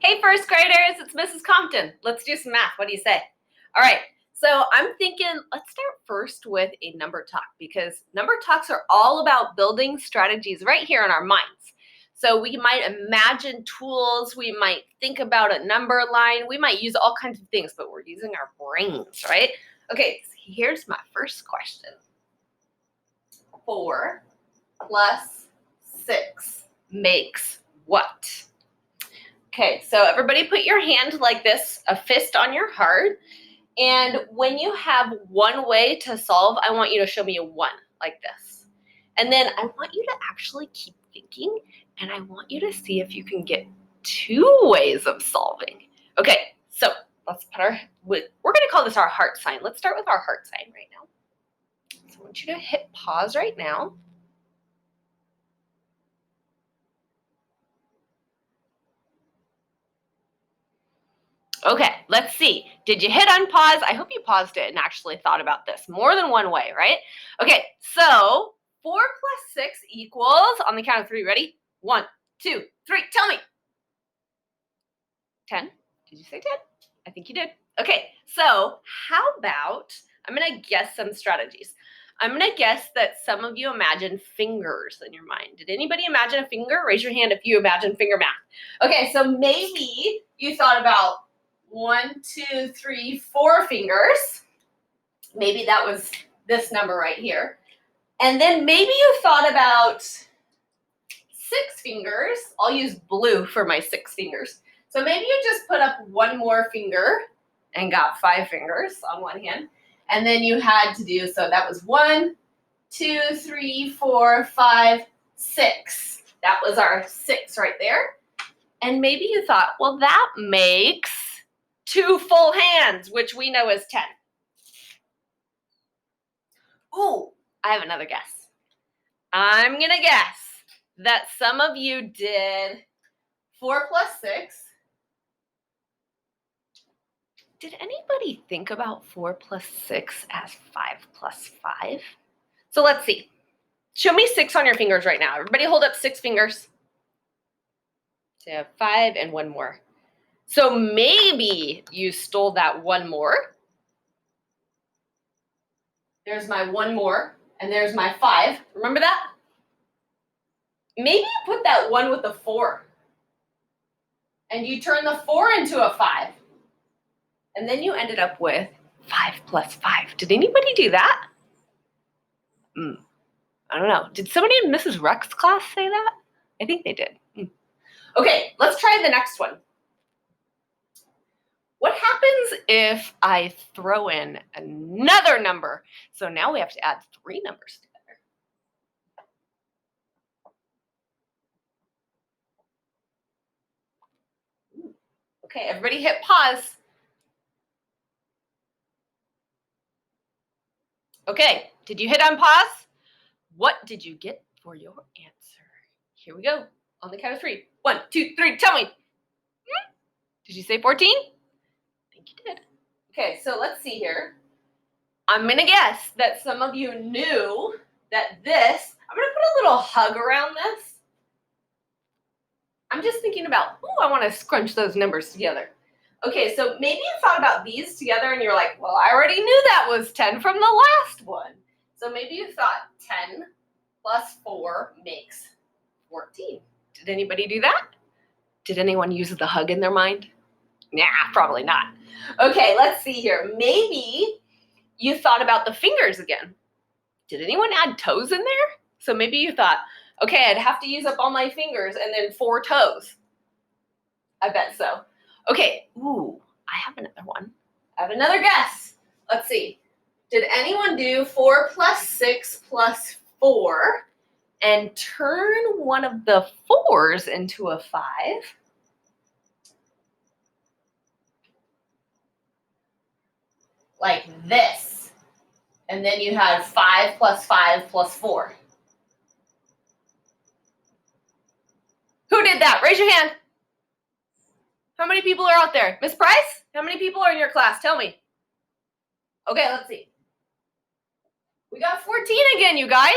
Hey, first graders, it's Mrs. Compton. Let's do some math. What do you say? All right, so I'm thinking let's start first with a number talk because number talks are all about building strategies right here in our minds. So we might imagine tools, we might think about a number line, we might use all kinds of things, but we're using our brains, right? Okay, so here's my first question. 4 plus 6 makes what? Okay, so everybody put your hand like this, a fist on your heart. And when you have one way to solve, I want you to show me a 1 like this. And then I want you to actually keep thinking, and I want you to see if you can get 2 ways of solving. Okay, so let's put we're going to call this our heart sign. Let's start with our heart sign right now. So I want you to hit pause right now. Okay, let's see. Did you hit unpause? I hope you paused it and actually thought about this more than one way, right? Okay, so 4 plus 6 equals, on the count of 3, ready? 1, 2, 3, tell me. 10? Did you say 10? I think you did. Okay, so how about, I'm going to guess some strategies. I'm going to guess that some of you imagine fingers in your mind. Did anybody imagine a finger? Raise your hand if you imagine finger math. Okay, so maybe you thought about 1, 2, 3, 4 fingers. Maybe that was this number right here. And then maybe you thought about 6 fingers. I'll use blue for my 6 fingers. So maybe you just put up 1 more finger and got 5 fingers on one hand. And then you had to do, so that was 1, 2, 3, 4, 5, 6. That was our 6 right there. And maybe you thought, well, that makes 2 full hands, which we know is 10. Ooh, I have another guess. I'm going to guess that some of you did 4 plus 6. Did anybody think about 4 plus 6 as 5 plus 5? So let's see. Show me 6 on your fingers right now. Everybody hold up 6 fingers. So you have 5 and 1 more. So maybe you stole that 1 more. There's my 1 more, and there's my 5. Remember that? Maybe you put that 1 with the 4, and you turn the 4 into a 5. And then you ended up with 5 plus 5. Did anybody do that? I don't know. Did somebody in Mrs. Ruck's class say that? I think they did. Okay, let's try the next one. What happens if I throw in another number? So now we have to add 3 numbers together. Okay, everybody hit pause. Okay, did you hit unpause? What did you get for your answer? Here we go. On the count of 3. 1, 2, 3, tell me. Did you say 14? I think you did. Okay, so let's see here. I'm going to guess that some of you knew that this, I'm going to put a little hug around this. I'm just thinking about, I want to scrunch those numbers together. Okay, so maybe you thought about these together and you're like, well, I already knew that was 10 from the last one. So maybe you thought 10 plus 4 makes 14. Did anybody do that? Did anyone use the hug in their mind? Nah, probably not. Okay, let's see here. Maybe you thought about the fingers again. Did anyone add toes in there? So maybe you thought, okay, I'd have to use up all my fingers and then 4 toes. I bet so. Okay, I have another one. I have another guess. Let's see. Did anyone do 4 plus 6 plus 4 and turn one of the 4s into a 5? Like this. And then you had 5 plus 5 plus 4. Who did that? Raise your hand. How many people are out there? Miss Price? How many people are in your class? Tell me. Okay, let's see. We got 14 again, you guys.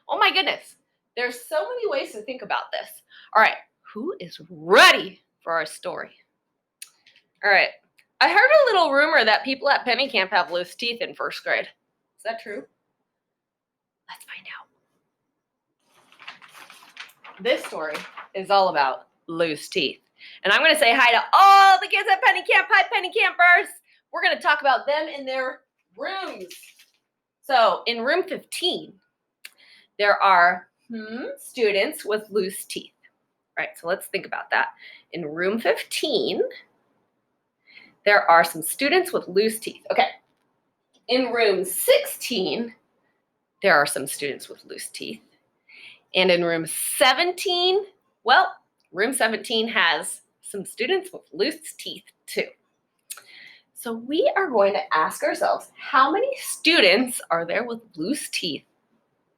Oh my goodness. There's so many ways to think about this. All right, who is ready for our story? All right. I heard a little rumor that people at Penny Camp have loose teeth in first grade. Is that true? Let's find out. This story is all about loose teeth. And I'm going to say hi to all the kids at Penny Camp. Hi, Penny Campers. We're going to talk about them in their rooms. So in room 15, there are students with loose teeth. All right, so let's think about that. In room 15, there are some students with loose teeth. Okay. In room 16, there are some students with loose teeth. And in room 17, well, room 17 has some students with loose teeth too. So we are going to ask ourselves, how many students are there with loose teeth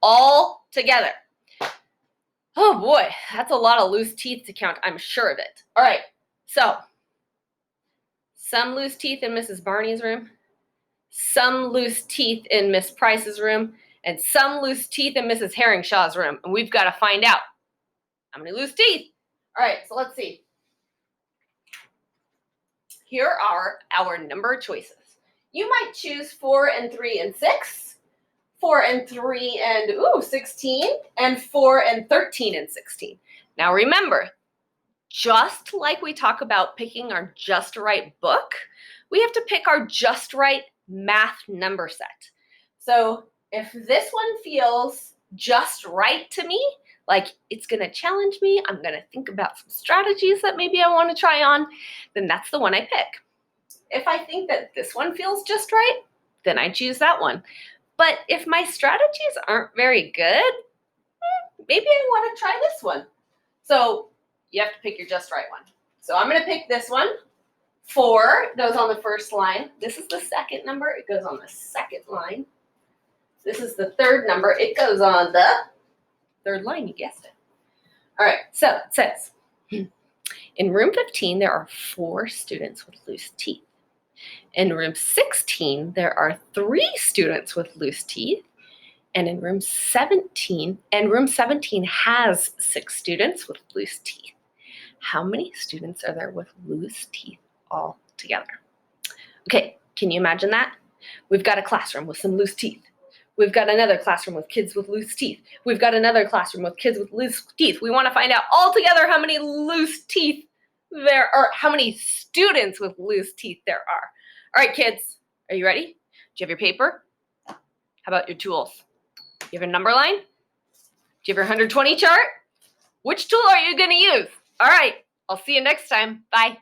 all together? Oh boy, that's a lot of loose teeth to count, I'm sure of it. All right, so some loose teeth in Mrs. Barney's room, some loose teeth in Miss Price's room, and some loose teeth in Mrs. Herringshaw's room. And we've got to find out how many loose teeth. All right, so let's see. Here are our number choices. You might choose 4 and 3 and 6, 4 and 3 and 16, and 4 and 13 and 16. Now remember, just like we talk about picking our just right book, we have to pick our just right math number set. So if this one feels just right to me, like it's going to challenge me, I'm going to think about some strategies that maybe I want to try on, then that's the one I pick. If I think that this one feels just right, then I choose that one. But if my strategies aren't very good, maybe I want to try this one. So you have to pick your just right one. So I'm going to pick this one. 4 goes on the first line. This is the second number. It goes on the second line. This is the third number. It goes on the third line. You guessed it. All right. So it says, in room 15, there are 4 students with loose teeth. In room 16, there are 3 students with loose teeth. And in room 17, room 17 has 6 students with loose teeth. How many students are there with loose teeth all together? Okay, can you imagine that? We've got a classroom with some loose teeth. We've got another classroom with kids with loose teeth. We've got another classroom with kids with loose teeth. We want to find out all together how many loose teeth there are, how many students with loose teeth there are. All right, kids, are you ready? Do you have your paper? How about your tools? You have a number line? Do you have your 120 chart? Which tool are you going to use? All right, I'll see you next time. Bye.